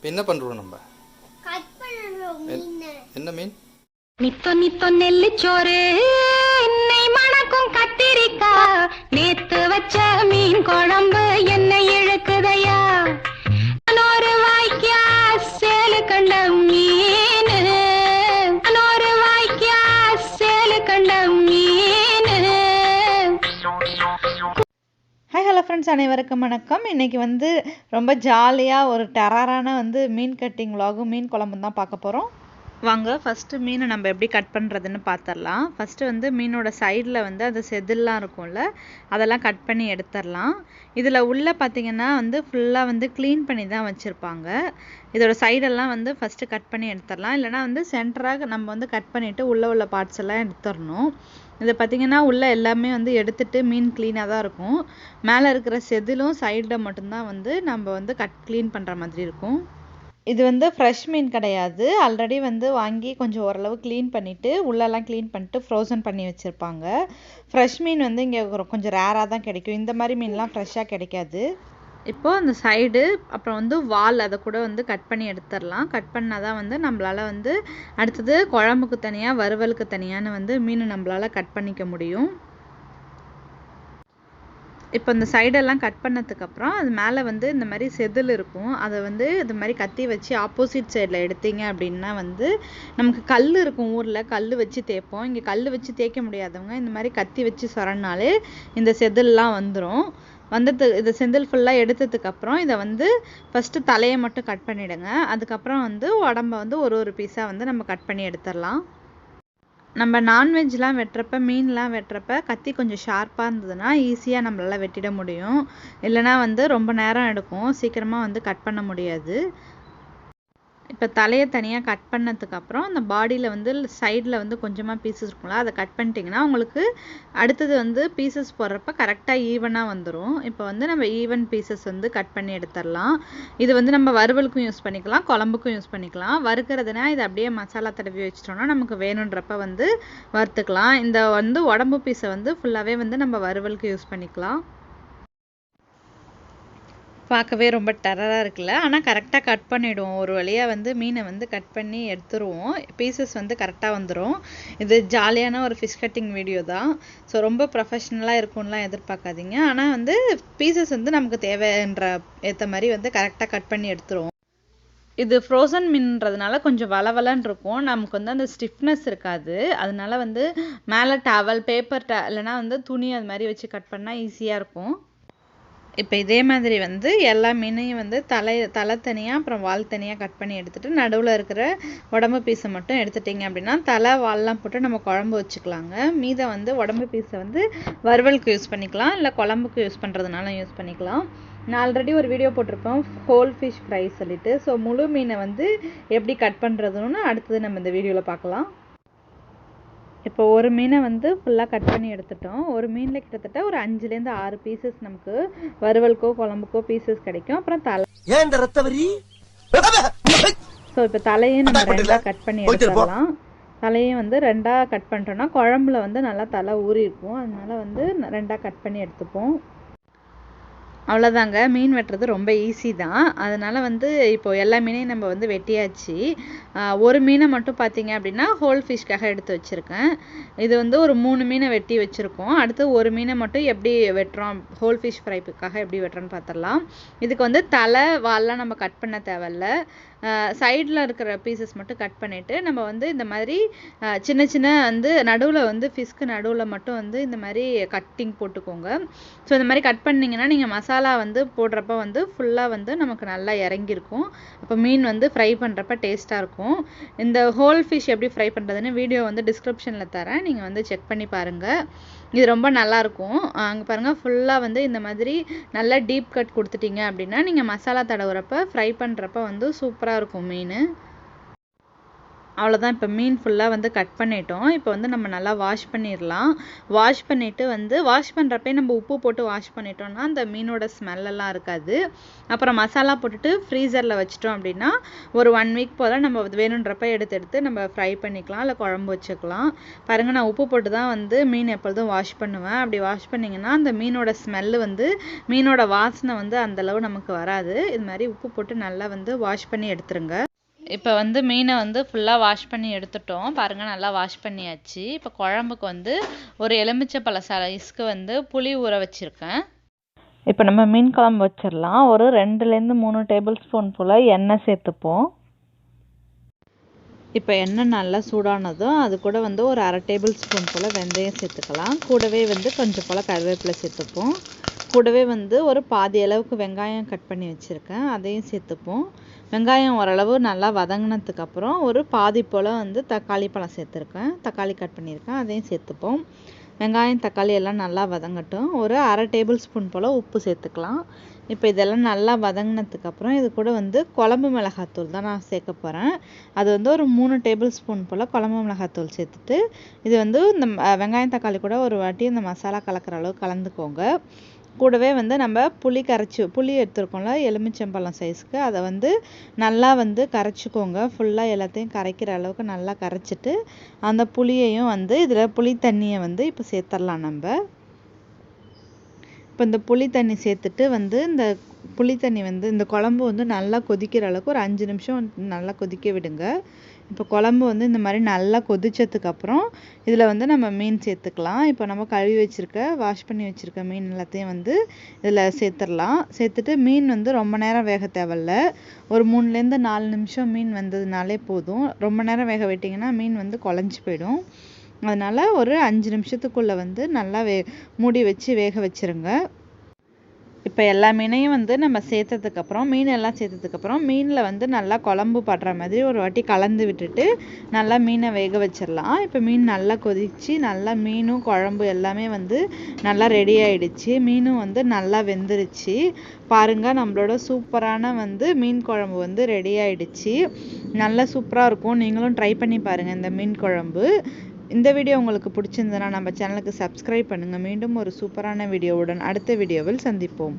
இப்போ என்ன பண்ணுறோம் நம்ம? கட் பண்ணுறோம் மீன். என்ன மீன்? நித்தோ நித்தோ நெல்லிச்சோறு என்னை மணக்கும் கத்திரிக்கா நேத்து வச்ச மீன் குழம்பு என்னை இழுக்குதையா ஒரு வாய்க்கா சேலு கண்ட மீன் ஒரு வாய்க்கா சேலு கண்ட மீன். ஹாய் ஹலோ ஃப்ரெண்ட்ஸ், அனைவருக்கும் வணக்கம். இன்றைக்கி ரொம்ப ஜாலியாக ஒரு டெரரான மீன் கட்டிங் விலாகும் மீன் குழம்பும் தான் பார்க்க போகிறோம். வாங்க ஃபஸ்ட்டு மீனை நம்ம எப்படி கட் பண்ணுறதுன்னு பார்த்துடலாம். ஃபஸ்ட்டு மீனோட சைடில் அது செதில்லாம் இருக்கும்ல, அதெல்லாம் கட் பண்ணி எடுத்துடலாம். இதில் உள்ளே பார்த்திங்கன்னா ஃபுல்லாக க்ளீன் பண்ணி தான் வச்சுருப்பாங்க. இதோட சைடெல்லாம் ஃபஸ்ட்டு கட் பண்ணி எடுத்துடலாம். இல்லைனா சென்டராக நம்ம கட் பண்ணிவிட்டு உள்ளே உள்ள பார்ட்ஸ் எல்லாம் எடுத்துடணும். இதை பார்த்திங்கன்னா உள்ளே எல்லாமே எடுத்துட்டு மீன் க்ளீனாக தான் இருக்கும். மேலே இருக்கிற செதிலும் சைடில் மட்டும்தான் நம்ம க்ளீன் பண்ணுற மாதிரி இருக்கும். இது ஃப்ரெஷ் மீன் கிடையாது. ஆல்ரெடி வாங்கி கொஞ்சம் ஓரளவு க்ளீன் பண்ணிவிட்டு உள்ளெல்லாம் க்ளீன் பண்ணிட்டு ஃப்ரோசன் பண்ணி வச்சுருப்பாங்க. ஃப்ரெஷ் மீன் இங்கே கொஞ்சம் ரேராக தான் கிடைக்கும். இந்த மாதிரி மீன்லாம் ஃப்ரெஷ்ஷாக கிடைக்காது. இப்போது அந்த சைடு அப்புறம் வால் அதை கூட கட் பண்ணி எடுத்துடலாம். கட் பண்ணால் தான் நம்மளால் அடுத்தது குழம்புக்கு தனியாக வறுவலுக்கு தனியான மீன் நம்மளால் கட் பண்ணிக்க முடியும். இப்போ இந்த சைடெல்லாம் கட் பண்ணதுக்கப்புறம் அது மேலே இந்த மாதிரி செதில் இருக்கும். அதை இது மாதிரி கத்தி வச்சு ஆப்போசிட் சைடில் எடுத்தீங்க அப்படின்னா நமக்கு கல் இருக்கும். ஊரில் கல் வச்சு தேய்ப்போம். இங்கே கல் வச்சு தேய்க்க முடியாதவங்க இந்த மாதிரி கத்தி வச்சு சொரனாலே இந்த செதில்லாம் வந்துடும். இது செந்தில் ஃபுல்லாக எடுத்ததுக்கப்புறம் இதை ஃபஸ்ட்டு தலையை மட்டும் கட் பண்ணிவிடுங்க. அதுக்கப்புறம் உடம்ப ஒரு பீஸாக நம்ம கட் பண்ணி எடுத்துடலாம். நம்ம நான்வெஜ்லாம் வெட்டுறப்ப மீன்லாம் வெட்டுறப்ப கத்தி கொஞ்சம் ஷார்ப்பாக இருந்ததுன்னா ஈஸியாக நம்மளால் வெட்டிட முடியும். இல்லைனா ரொம்ப நேரம் எடுக்கும், சீக்கிரமாக கட் பண்ண முடியாது. இப்போ தலையை தனியாக கட் பண்ணதுக்கப்புறம் அந்த பாடியில் சைடில் கொஞ்சமாக பீசஸ் இருக்கும்ல, அதை கட் பண்ணிட்டிங்கன்னா உங்களுக்கு அடுத்தது பீசஸ் போடுறப்ப கரெக்டாக ஈவனாக வந்துடும். இப்போ நம்ம ஈவன் பீசஸ் கட் பண்ணி எடுத்துடலாம். இது நம்ம வறுவலுக்கும் யூஸ் பண்ணிக்கலாம், குழம்புக்கும் யூஸ் பண்ணிக்கலாம். வறுக்கிறதுனா இது அப்படியே மசாலா தடவி வச்சிட்டோம்னா நமக்கு வேணுன்றப்ப வறுத்துக்கலாம். இந்த உடம்பு பீஸை ஃபுல்லாகவே நம்ம வறுவலுக்கு யூஸ் பண்ணிக்கலாம். பார்க்கவே ரொம்ப டெரராக இருக்குல்ல, ஆனால் கரெக்டாக கட் பண்ணிவிடுவோம். ஒரு வழியாக மீனை கட் பண்ணி எடுத்துருவோம். பீசஸ் கரெக்டாக வந்துடும். இது ஜாலியான ஒரு ஃபிஷ் கட்டிங் வீடியோ தான். ஸோ ரொம்ப ப்ரொஃபஷ்னலாக இருக்கும்லாம் எதிர்பார்க்காதீங்க. ஆனால் பீசஸ் நமக்கு தேவைன்ற ஏற்ற மாதிரி கரெக்டாக கட் பண்ணி எடுத்துருவோம். இது ஃப்ரோசன் மீன்றதுனால கொஞ்சம் வளவலன்னு இருக்கும். நமக்கு அந்த ஸ்டிஃப்னஸ் இருக்காது. அதனால மேலே டவல் பேப்பர் இல்லைனா துணி அது மாதிரி வச்சு கட் பண்ணால் ஈஸியாக இருக்கும். இப்போ இதே மாதிரி எல்லா மீனையும் தலை தனியாக அப்புறம் வால் தனியாக கட் பண்ணி எடுத்துகிட்டு நடுவில் இருக்கிற உடம்பு பீஸை மட்டும் எடுத்துட்டிங்க அப்படின்னா தலை வால்லாம் போட்டு நம்ம குழம்பு வச்சுக்கலாங்க. மீதை உடம்பு பீஸை வறுவலுக்கு யூஸ் பண்ணிக்கலாம், இல்லை குழம்புக்கு யூஸ் பண்ணுறதுனால யூஸ் பண்ணிக்கலாம். நான் ஆல்ரெடி ஒரு வீடியோ போட்டிருப்போம் ஹோல் ஃபிஷ் ஃப்ரை சொல்லிட்டு. ஸோ முழு மீனை எப்படி கட் பண்ணுறதுன்னு அடுத்தது நம்ம இந்த வீடியோவில் பார்க்கலாம். இப்போ ஒரு மீனை ஃபுல்லாக கட் பண்ணி எடுத்துட்டோம். ஒரு மீனில் கிட்டத்தட்ட ஒரு 5லேருந்து 6 பீசஸ் நமக்கு வறுவலுக்கோ குழம்புக்கோ பீசஸ் கிடைக்கும். அப்புறம் தலை. ஸோ இப்போ தலையும் நம்ம 2ஆக கட் பண்ணி எடுத்துடலாம். தலையும் 2ஆக கட் பண்ணிட்டோம்னா குழம்புல நல்லா தலை ஊறி இருக்கும். அதனால 2ஆக கட் பண்ணி எடுத்துப்போம். அவ்வளோதாங்க. மீன் வெட்டுறது ரொம்ப ஈஸி தான். அதனால் இப்போ எல்லா மீனையும் நம்ம வெட்டியாச்சு. ஒரு மீனை மட்டும் பார்த்தீங்க அப்படின்னா ஹோல் ஃபிஷ்க்காக எடுத்து வச்சுருக்கேன். இது ஒரு 3 மீனை வெட்டி வச்சுருக்கோம். அடுத்து ஒரு மீனை மட்டும் எப்படி வெட்டுறோம், ஹோல் ஃபிஷ் ஃப்ரைக்காக எப்படி வெட்டுறோன்னு பார்த்துடலாம். இதுக்கு தலை வால்லாம் நம்ம கட் பண்ண தேவையில்ல. சைடில் இருக்கிற பீசஸ் மட்டும் கட் பண்ணிவிட்டு நம்ம இந்த மாதிரி சின்ன சின்ன நடுவில் ஃபிஷ்க்கு நடுவில் மட்டும் இந்த மாதிரி கட்டிங் போட்டுக்கோங்க. ஸோ இந்த மாதிரி கட் பண்ணிங்கன்னா நீங்கள் மசாலா போடுறப்ப ஃபுல்லாக நமக்கு நல்லா இறங்கியிருக்கும். அப்போ மீன் ஃப்ரை பண்ணுறப்ப டேஸ்ட்டாக இருக்கும். இந்த ஹோல் ஃபிஷ் எப்படி ஃப்ரை பண்ணுறதுன்னு வீடியோ டிஸ்கிரிப்ஷனில் தரேன், நீங்கள் செக் பண்ணி பாருங்கள். இது ரொம்ப நல்லாயிருக்கும். அங்கே பாருங்கள், ஃபுல்லாக இந்த மாதிரி நல்லா டீப் கட் கொடுத்துட்டிங்க அப்படின்னா நீங்கள் மசாலா தடவுறப்ப ஃப்ரை பண்ணுறப்ப சூப்பராக இருக்கும் மீன். அவ்வளோதான். இப்போ மீன் ஃபுல்லாக வந்து கட் பண்ணிட்டோம். இப்போ வந்து நம்ம நல்லா வாஷ் பண்ணிடலாம். வாஷ் பண்ணிவிட்டு வந்து வாஷ் பண்ணுறப்பே நம்ம உப்பு போட்டு வாஷ் பண்ணிட்டோம்னா அந்த மீனோட ஸ்மெல்லெல்லாம் இருக்காது. அப்புறம் மசாலா போட்டுட்டு ஃப்ரீசரில் வச்சிட்டோம் அப்படின்னா ஒரு 1 வீக் போல் நம்ம வேணுன்றப்ப எடுத்து நம்ம ஃப்ரை பண்ணிக்கலாம், இல்லை குழம்பு வச்சுக்கலாம். பாருங்கள், நான் உப்பு போட்டு தான் வந்து மீன் எப்பொழுதும் வாஷ் பண்ணுவேன். அப்படி வாஷ் பண்ணிங்கன்னா அந்த மீனோட ஸ்மெல்லு வந்து மீனோட வாசனை வந்து அந்தளவு நமக்கு வராது. இது மாதிரி உப்பு போட்டு நல்லா வந்து வாஷ் பண்ணி எடுத்துருங்க. இப்போ வந்து மீனை வந்து ஃபுல்லாக வாஷ் பண்ணி எடுத்துட்டோம். பாருங்கள், நல்லா வாஷ் பண்ணியாச்சு. இப்போ குழம்புக்கு வந்து ஒரு எலுமிச்சைப்பழ சைஸ்க்கு வந்து புளி ஊற வச்சுருக்கேன். இப்போ நம்ம மீன் குழம்பு வச்சிடலாம். ஒரு 2லேருந்து 3 டேபிள் ஸ்பூன் போல் எண்ணெய் சேர்த்துப்போம். இப்போ எண்ணெய் நல்லா சூடானதும் அது கூட வந்து ஒரு 1/2 டேபிள் ஸ்பூன் போல் வெந்தயம் சேர்த்துக்கலாம். கூடவே வந்து கொஞ்சம் போல் கருவேப்பிலை சேர்த்துப்போம். கூடவே வந்து ஒரு பாதி அளவுக்கு வெங்காயம் கட் பண்ணி வச்சுருக்கேன், அதையும் சேர்த்துப்போம். வெங்காயம் ஓரளவு நல்லா வதங்கினதுக்கப்புறம் ஒரு பாதி போல் வந்து தக்காளி பழம் சேர்த்துருக்கேன், தக்காளி கட் பண்ணியிருக்கேன், அதையும் சேர்த்துப்போம். வெங்காயம் தக்காளி எல்லாம் நல்லா வதங்கட்டும். ஒரு 1/2 டேபிள் ஸ்பூன் போல் உப்பு சேர்த்துக்கலாம். இப்போ இதெல்லாம் நல்லா வதங்கினதுக்கப்புறம் இது கூட வந்து குழம்பு மிளகாத்தூள் தான் நான் சேர்க்க போகிறேன். அது வந்து ஒரு 3 டேபிள் ஸ்பூன் போல் குழம்பு மிளகாத்தூள் சேர்த்துட்டு இது வந்து இந்த வெங்காயம் தக்காளி கூட ஒரு வாட்டி இந்த மசாலா கலக்கிற அளவு கலந்துக்கோங்க. கூடவே வந்து நம்ம புளி எடுத்துருக்கோம்ல, எலுமிச்சம்பழம் சைஸ்க்கு, அதை வந்து நல்லா வந்து கரைச்சிக்கோங்க. ஃபுல்லாக எல்லாத்தையும் கரைக்கிற அளவுக்கு நல்லா கரைச்சிட்டு அந்த புளியையும் வந்து இதில் புளி தண்ணியை வந்து இப்போ சேர்த்துடலாம். நம்ம இப்போ இந்த புளி தண்ணி சேர்த்துட்டு வந்து இந்த புளி தண்ணி வந்து இந்த குழம்பு வந்து நல்லா கொதிக்கிற அளவுக்கு ஒரு 5 நிமிஷம் நல்லா கொதிக்க விடுங்க. இப்போ குழம்பு வந்து இந்த மாதிரி நல்லா கொதிச்சதுக்கப்புறம் இதில் வந்து நம்ம மீன் சேர்த்துக்கலாம். இப்போ நம்ம கழுவி வச்சுருக்க வாஷ் பண்ணி வச்சுருக்க மீன் எல்லாத்தையும் வந்து இதில் சேர்த்துடலாம். சேர்த்துட்டு மீன் வந்து ரொம்ப நேரம் வேக தேவையில்ல, ஒரு 3லேருந்து 4 நிமிஷம் மீன் வந்ததுனாலே போதும். ரொம்ப நேரம் வேக விட்டிங்கன்னா மீன் வந்து குழஞ்சி போயிடும். அதனால் ஒரு 5 நிமிஷத்துக்குள்ளே வந்து நல்லா மூடி வச்சு வேக வச்சுருங்க. இப்போ எல்லா மீனையும் வந்து நம்ம சேர்த்ததுக்கப்புறம் மீன் எல்லாம் சேர்த்ததுக்கப்புறம் மீனில் வந்து நல்லா குழம்பு படுற மாதிரி ஒரு வாட்டி கலந்து விட்டுட்டு நல்லா மீனை வேக வச்சிடலாம். இப்போ மீன் நல்லா கொதித்து நல்லா மீனும் குழம்பு எல்லாமே வந்து நல்லா ரெடி ஆகிடுச்சு. மீனும் வந்து நல்லா வெந்துருச்சு. பாருங்கள், நம்மளோட சூப்பரான வந்து மீன் குழம்பு வந்து ரெடி ஆகிடுச்சு. நல்லா சூப்பராக இருக்கும். நீங்களும் ட்ரை பண்ணி பாருங்கள் இந்த மீன் குழம்பு. இந்த வீடியோ உங்களுக்கு பிடிச்சிருந்ததுன்னா நம்ம சேனலுக்கு சப்ஸ்கிரைப் பண்ணுங்கள். மீண்டும் ஒரு சூப்பரான வீடியோவுடன் அடுத்த வீடியோவில் சந்திப்போம்.